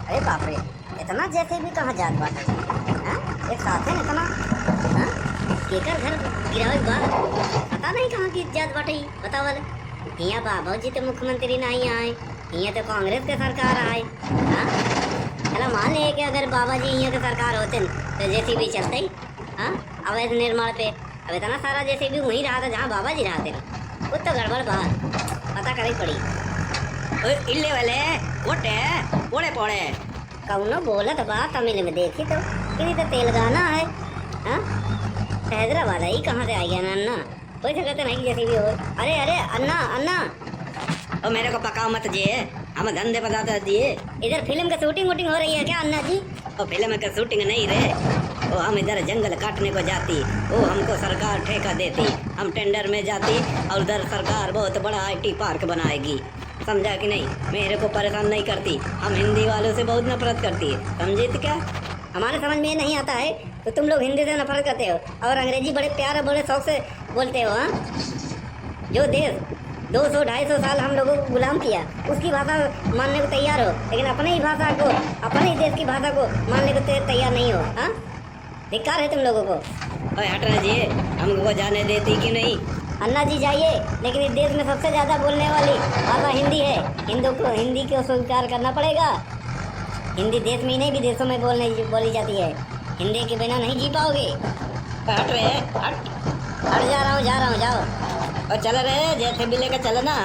अरे बाप रे, इतना जैसे भी कहाँ जात बाटे हाँ? एक साथ है इतना हाँ? केकर घर गिरावे बा पता नहीं कहाँ की जात बाटे ही बतावल। हिया बाबू जी तो मुख्यमंत्री नहीं आए, हिया तो कांग्रेस के सरकार आए हाँ? चला मान ले कि अगर बाबा जी हिया के सरकार होते तो जैसे भी चलते ही हाँ अवैध निर्माण पे। अब इतना सारा जैसे भी वहीं रहा था जहाँ बाबा जी रहते वो तो गड़बड़ बात पता करनी पड़ी। इल्ले वाले कोटे पोड़े पोड़े कौनो बोलत बा तमिल में देखी तो किसी तो तेलंगाना है हाँ? हैदराबाद ही कहाँ से आई है अन्ना कोई सकते नहीं जैसी भी हो। अरे अरे अन्ना अन्ना ओ मेरे को पकाओ मत जी, हम धंधे बताते दिए। इधर फिल्म की शूटिंग वूटिंग हो रही है क्या अन्ना जी? ओ फिल्म का शूटिंग नहीं रे, ओ हम इधर जंगल काटने को जाती, वो हमको सरकार ठेका देती, हम टेंडर में जाती और उधर सरकार बहुत बड़ा आईटी पार्क बनाएगी, समझा कि नहीं? मेरे को परेशान नहीं करती, हम हिंदी वालों से बहुत नफरत करती है, समझे तो क्या? हमारे समझ में नहीं आता है तो तुम लोग हिंदी से नफरत करते हो और अंग्रेजी बड़े प्यार और बड़े शौक से बोलते हो हाँ? जो देश 200-250 साल हम लोगों को गुलाम किया उसकी भाषा मानने को तैयार हो, लेकिन अपने ही भाषा को अपने ही देश की भाषा को मानने को तैयार नहीं हो हाँ? धिक्कार है तुम लोगों को। ओए हट रहे जी, हमको जाने देती कि नहीं? अन्ना जी जाइए, लेकिन इस देश में सबसे ज़्यादा बोलने वाली भाषा हिंदी है, हिंदी को स्वीकार करना पड़ेगा। हिंदी देश में ही नहीं विदेशों में बोली जाती है, हिंदी के बिना नहीं जी पाओगे। हट रहे हट जा रहा हूँ जाओ। और चल रहे जैसे भी लेकर चल ना,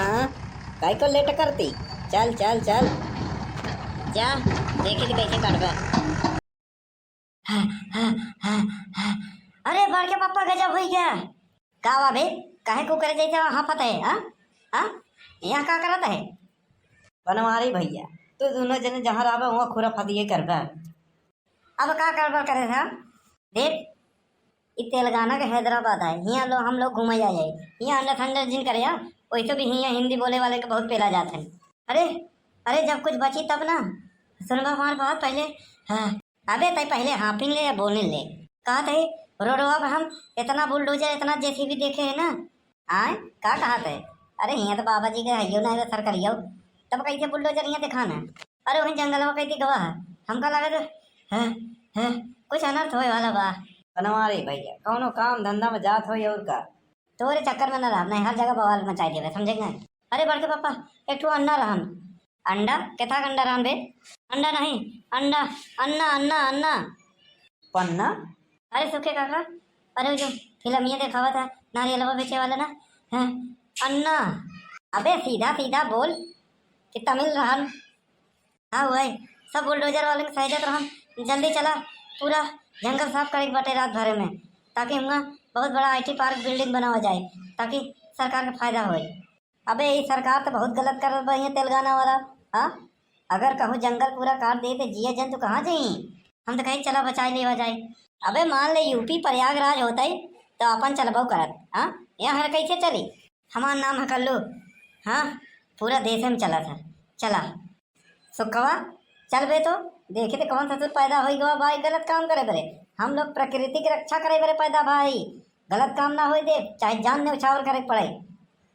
काई को लेट करती, चल चल चल जा देखे थी कैसे काट गया। अरे बड़के पापा गजब हुई क्या कावा बे काहे को करे जैसे वहाँ पता है हाँ हाँ यहाँ क्या करता है? बनवारी भैया तो दोनों जने जहाँ रहा वहाँ खुरा फदिए करबा। अब क्या गड़बड़ करे था देख इ तेलंगाना के हैदराबाद है, यहाँ लोग हम लोग घूमे जाए यहाँ अंडर ठंडर जिन करे वैसे भी यहाँ हिंदी बोले वाले के बहुत पेला जाते हैं। अरे अरे जब कुछ बची तब ना सुनवा हमारे बात पहले हाँ अबे तय पहले हाँपिंग ले या बोलने ले कहा थे रोडवा पर हम इतना बुलडोजर इतना जैसे भी देखे है ना आए का कहा थे? अरे यहाँ तो बाबा जी के है ना सरकारी तब कैसे बुलडोजर यहाँ दिखाना? अरे वहीं जंगल में कैसे गवा हमका लगा तो कुछ अनर्थ होए वाला बा। बनवारी भैया कौनो काम धंधा में जात हो और का तोरे चक्कर में न रहा नहीं हर जगह बवाल मचाई देवे समझेंगे। अरे बड़के पापा एक ठो अन्ना रहन अंडा कैथा अंडा रहन बे? अंडा नहीं अंडा अन्ना अन्ना अन्ना पन्ना। अरे सुखे काका अरे जो फिल्म ये दिखावा था नारियल बेचे वाला ना है अन्ना। अबे सीधा सीधा बोल कि तमिल रहन हाँ हुआ सब बुलडोजर वाले के सहजत रहन जल्दी चला पूरा जंगल साफ करे बटे रात भरे में ताकि हम बहुत बड़ा आईटी पार्क बिल्डिंग बनावा जाए ताकि सरकार का फायदा हो। अबे ये सरकार तो बहुत गलत कर रही है तेलंगाना वाला हाँ? अगर कहूँ जंगल पूरा काट दे तो जिया जंतु कहाँ जाई? हम तो कहीं चला बचाए लेवा जाए। अबे मान ले यूपी प्रयागराज होता है तो अपन चलबो करत हाँ? यहाँ कैसे चली? हमारा नाम है कल्लू हाँ पूरा देश में चला था चला सुखवा चल बे तो देखे तो कौन ससुर पैदा हो गया भाई गलत काम करे बरे हम लोग प्रकृति की रक्षा करे बरे पैदा भाई गलत काम ना हो दे चाहे जान ने उछावर करे पड़े।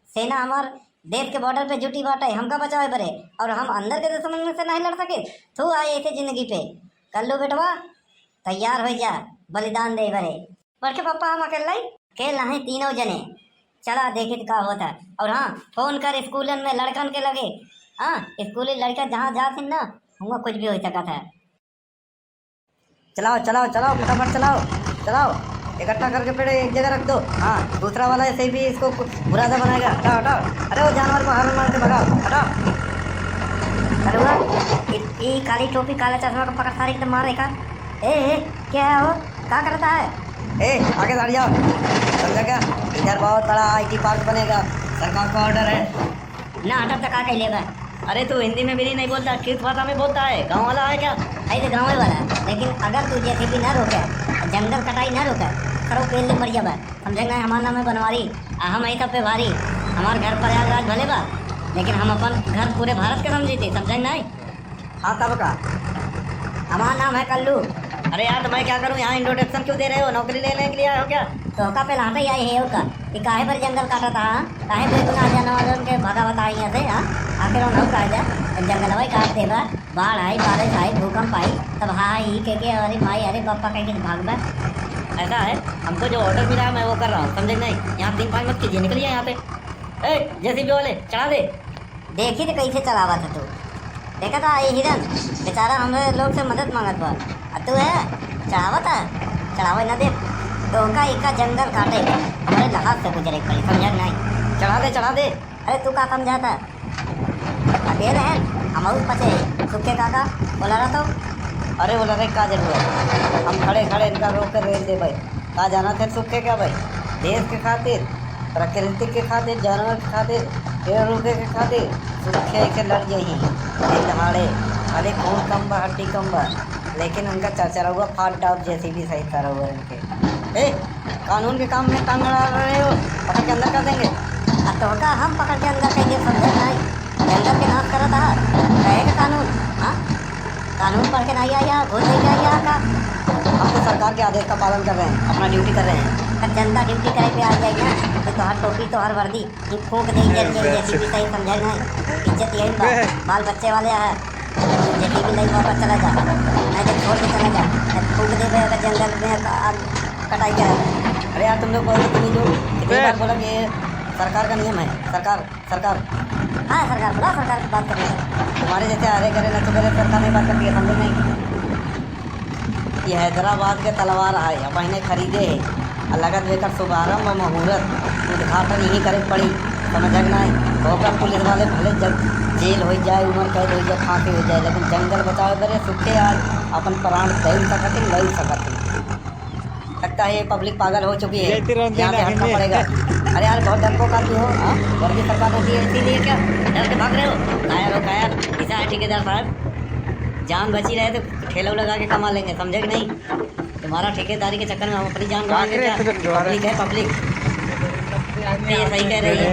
सेना हमार देश के बॉर्डर पे जुटी बाटे हमका बचावे बरे और हम अंदर के दुश्मन से नहीं लड़ सके तू आए ऐसे जिंदगी पे कल्लू बेटवा तैयार हो जा बलिदान दे बरे। बड़के पापा हम अकेला खेल नहीं तीनों जने चला देखे का होता और हाँ फोन कर स्कूलन में लड़कन के लगे हाँ स्कूली लड़का जहाँ जाते ना हुआ कुछ भी हो सका था। चलाओ चलाओ चलाओ फटाफट चलाओ चलाओ इकट्ठा करके पेड़ एक जगह रख दो। हाँ दूसरा वाला ऐसे भी इसको बुरादा बनाएगा। हटाओ हटाओ अरे वो जानवर को हरण मार के भगाओ हटाओ। अरे वाह ये काली टोपी काला चश्मा का पकड़ सारी एकदम मारे का ए क्या है वो क्या करता है? आगे बढ़ जाओ समझा क्या? इधर बहुत बड़ा आईटी पार्क बनेगा, सरकार का ऑर्डर है ना हटा तक आ लेगा। अरे तू हिंदी में भी नहीं बोलता, किस भाषा में बोलता है? गाँव वाला है क्या? ऐसे गाँव वाला लेकिन अगर तू जैसे भी ना रोके जंगल कटाई ना रोके करो पेड़ ले मर जाबा समझेंगे। हमारा नाम है बनवारी हम ऐसा पे भारी हमारे घर प्रयागराज भले बा लेकिन हम अपन घर पूरे भारत के समझी थी समझेंगे नहीं। हाँ तब का हमारा नाम है कल्लू। अरे यार तो मैं क्या करूँ यहाँ? इंट्रोडक्शन क्यों दे रहे हो? नौकरी लेने के लिए आए हो क्या? तो का पे लाता ही आई है का कि काहे पर जंगल काटा था काहे बेगुनाह जानवर के भगा बता यहाँ से हाँ आखिर हम कहा जा जंगल वही काट देगा बाढ़ आई बारिश आई भूकंप आई तब हाई के अरे माई अरे पापा कह के भागना। ऐसा है, हमको जो ऑर्डर मिला है मैं वो कर रहा हूँ, समझे नहीं? यहाँ 3-5 मत कीजिए, निकलिए यहाँ पे। जेसीबी वाले चढ़ा दे। देखी तो कैसे चलावा था तू, देखा था ये हिरन बेचारा हमारे लोग से मदद मांगत बा तू है चढ़ावा था चढ़ावा न दे तो उनका इका जंगल काटे हमारे लहाज से गुजरे पड़ी समझा नहीं। चढ़ा दे। अरे तू का समझाता अकेले हैं हम और पचे सुखे काका बोला रहा तो अरे बोला रे का जरूरत, हम खड़े खड़े इनका रोक कर रेल दे भाई। कहा जाना थे सूखे क्या भाई, देश के खातिर, प्रकृति के खातिर, जानवर के खातिर, पेड़ रुके के खातिर सूखे के लड़ जाइए दहाड़े। अरे खून कम बा हड्डी कम बा, लेकिन उनका चर्चा हुआ फाट डाउट जैसे भी सही तरह हुआ इनके। कानून के काम में टांग अड़ा रहे हो, पकड़ के अंदर कर देंगे। तो का हम पकड़ के अंदर कहेंगे समझे नहीं जंगल के नाश करा था कहेगा कानून। हाँ कानून पढ़ के नहीं आया भूल नहीं आया का हम तो सरकार के आदेश का पालन कर रहे हैं, अपना ड्यूटी कर रहे हैं। अगर जनता ड्यूटी करे पे आ जाएगी ना तो हर टोपी तो हर वर्दी ये फूक दे जैसी भी सही समझा नहीं इज्जत यही बाल बच्चे वाले है जैसी भी नहीं वापस चला जा नहीं तो छोड़ के चला जा फूक दे अगर जंगल में कटाई करे। अरे यार तुम लोग बोलो तुम्हें जो कितनी बार बोला कि ये सरकार का नियम है, सरकार हाँ सरकार बोला सरकार की बात करें तुम्हारे जैसे अरे करे न तो करे सरकार नहीं बात करती है, समझे नहीं? ये हैदराबाद के तलवार आए अब महीने खरीदे है और लगत लेकर शुभारंभ और मुहूर्त उद्घाटन यही करे पड़ी, समझ नहीं? होकर पुलिस वाले भले जेल हो जाए, उम्र कैद हो जाए, फांसी हो जाए, लेकिन जंगल बचाओ करे सूखे आज अपन प्राण दे सकते लड़ सकते। लगता है ये पब्लिक पागल हो चुकी है, यहाँ से हटना पड़ेगा। अरे यार बहुत डर को खाती हो, हाँ वर्गी सरकार होती है इसीलिए क्या डर के भाग रहे हो? कायर हो कायर, ऐसा है ठेकेदार साहब, जान बची रहे तो ठेला लगा के कमा लेंगे, समझे कि नहीं? तुम्हारा ठेकेदारी के चक्कर में हम अपनी जान गंवाएंगे क्या? पब्लिक है पब्लिक, ये सही कह रही है।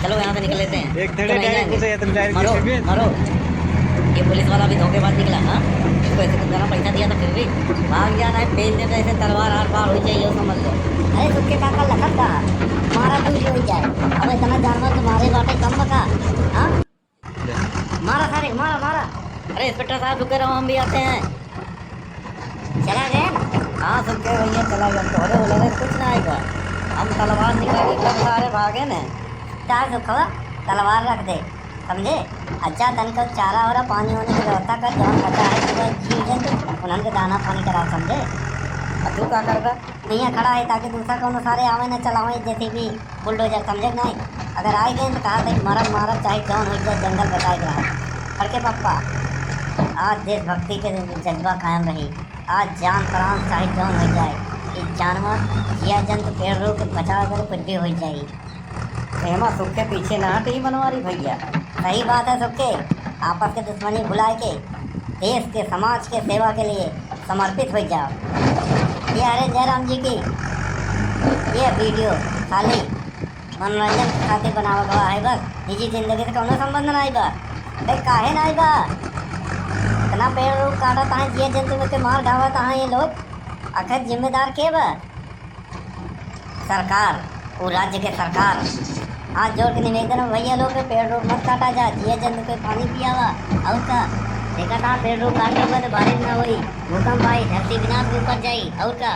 चलो यहाँ से निकल लेते हैं, मरो मरो। ये पुलिस वाला भी धोखेबाज निकला। हाँ इसको ऐसे कुछ पैसा दिया था फिर भी भाग जाना है, पेज देते ऐसे तलवार आर पार हो चाहिए समझ लो। अरे सुखे काका लखत का मारा दूर हो जाए अब इतना जानवर तुम्हारे बाटे कम बका। हाँ मारा सारे मारा मारा। अरे इंस्पेक्टर साहब रुके रहो, हम भी आते हैं। चला गए? हाँ सुन के भैया चला गया, तोहरे बोले कुछ ना आएगा, हम तलवार निकाल के कब सारे भागे न। चार सुखवा तलवार रख दे समझे। अच्छा तन को चारा और पानी होने की व्यवस्था कर, जहाँ खचा है तो जीव जंतु उन्होंने दाना पानी करा समझे। अब तू क्या करता? यहाँ खड़ा है ताकि दूसरा कौन सारे आवे न चलावे जैसे भी बुलडोजर समझे नहीं। अगर आए गए तो कहा था मरद मारद चाहे कौन हो जाए जंगल बचाए रहा करके पप्पा। आज देशभक्ति के जज्बा कायम रही, आज जान प्राण चाहे कौन हो जाए, इस जानवर या जंतु पेड़ रोक बचा कर कुछ भी हो जाए। हेमा सुखे पीछे ना हट ही बनवारी भैया। सही बात है सबके, आपस के दुश्मनी भुलाए के देश के समाज के सेवा के लिए समर्पित हो जाओ। ये अरे जयराम जी की ये वीडियो खाली मनोरंजन खातिर बनावा गवा है बस, निजी जिंदगी से कौनो संबंध नहीं बा। अरे काहे नहीं बा, इतना पेड़ लोग काटा था जिया जंतु के मार ढावा था ये लोग, आखिर जिम्मेदार के बा? सरकार, वो राज्य के सरकार। हाथ जोड़ के निवेदन है भैया लोग पेड़ रोड मत काटा जा, जिया जंतु पे पानी पियावा और का देखा था पेड़ रोड काटने के बाद बारिश ना हुई, भूकंप आई, धरती विनाश के ऊपर जाई और का